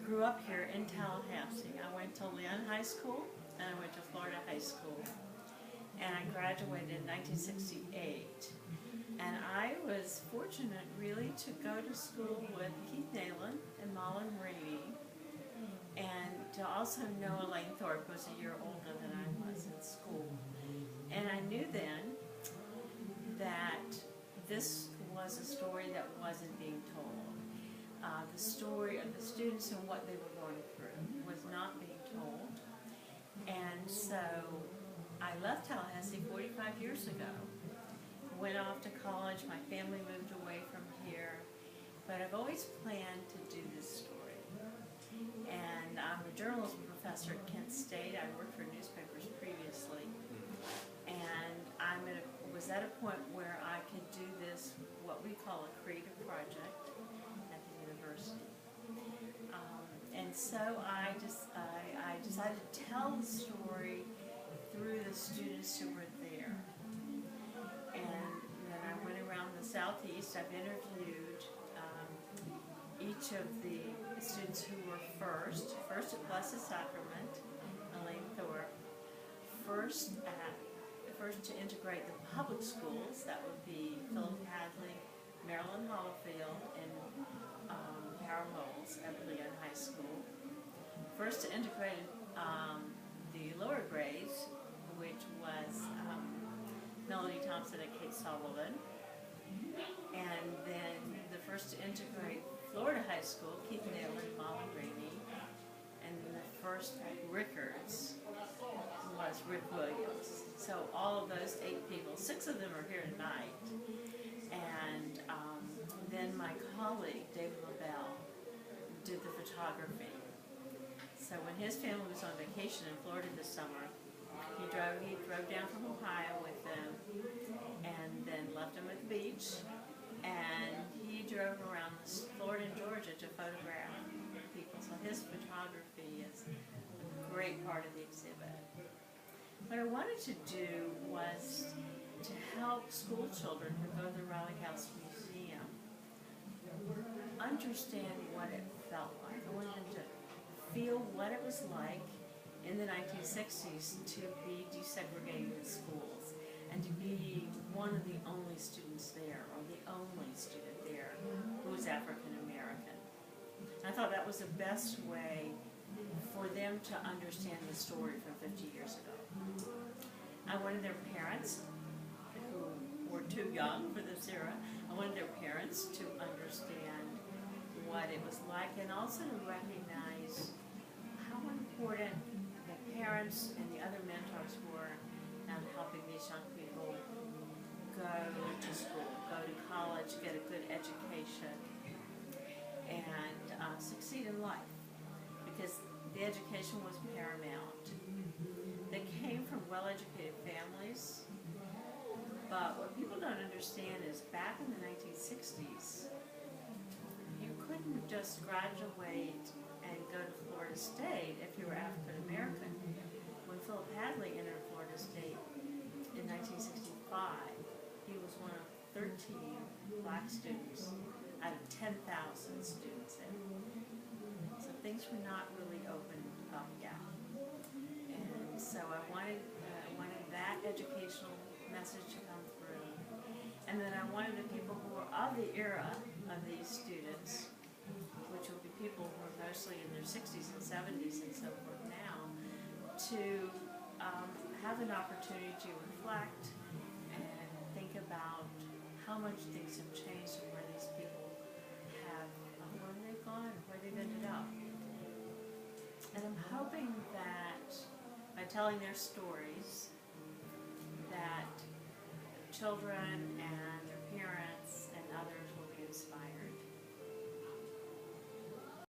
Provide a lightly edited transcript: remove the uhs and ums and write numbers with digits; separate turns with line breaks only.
grew up here in Tallahassee. I went to Lynn High School and I went to Florida High School. And I graduated in 1968. And I was fortunate really to go to school with Keith Nalen and Marlon Rainey, and to also know Elaine Thorpe, who was a year older than I was in school. And I knew then that this was a story that wasn't being told. The story of the students and what they were going through was not being told. And so I left Tallahassee 45 years ago, went off to college, my family moved away from here, but I've always planned to do this story. And I'm a journalism professor at Kent State. I worked for newspapers previously, and was at a point where I could do this, what we call a creative project at the university. And so I decided to tell the story through the students who were there. And then I went around the Southeast. I've interviewed each of the students who were first at Blessed Sacrament, Elaine Thorpe, first to integrate the public schools, that would be Philip Hadley, Marilyn Hollifield, and Harold Knowles at Lynn High School. First to integrate the lower grades, which was Melody Thompson and Kate Sullivan. And then the first to integrate Florida High School, Keith Nalen, Marlon Rainey. And the first at Rickards was Rick Williams. So all of those 8 people, 6 of them are here tonight. And then my colleague, David LaBelle, did the photography. So when his family was on vacation in Florida this summer, he drove down from Ohio with them and then left them at the beach. And he drove around Florida and Georgia to photograph people. So his photography is a great part of the exhibit. What I wanted to do was to help school children who go to the Riley House Museum understand what it felt like. I wanted them to feel what it was like in the 1960s to be desegregated in schools and to be one of the only students there, or the only student there who was African American. I thought that was the best way for them to understand the story from 50 years ago. I wanted their parents, who were too young for this era, I wanted their parents to understand what it was like, and also to recognize how important the parents and the other mentors were in helping these young people go to school, go to college, get a good education, and succeed in life. Because the education was paramount. They came from well-educated families, but what people don't understand is back in the 1960s, you couldn't just graduate and go to Florida State if you were African American. When Philip Hadley entered Florida State in 1965, he was one of 13 black students out of 10,000 students there. So things were not really opened up yet. And so I wanted that educational message to come through. And then I wanted the people who were of the era of these students, which will be people who are mostly in their 60s and 70s and so forth now, to have an opportunity to reflect and think about how much things have changed and where these people have, where they've gone, where they've ended up. And I'm hoping that by telling their stories, that children and their parents and others will be inspired.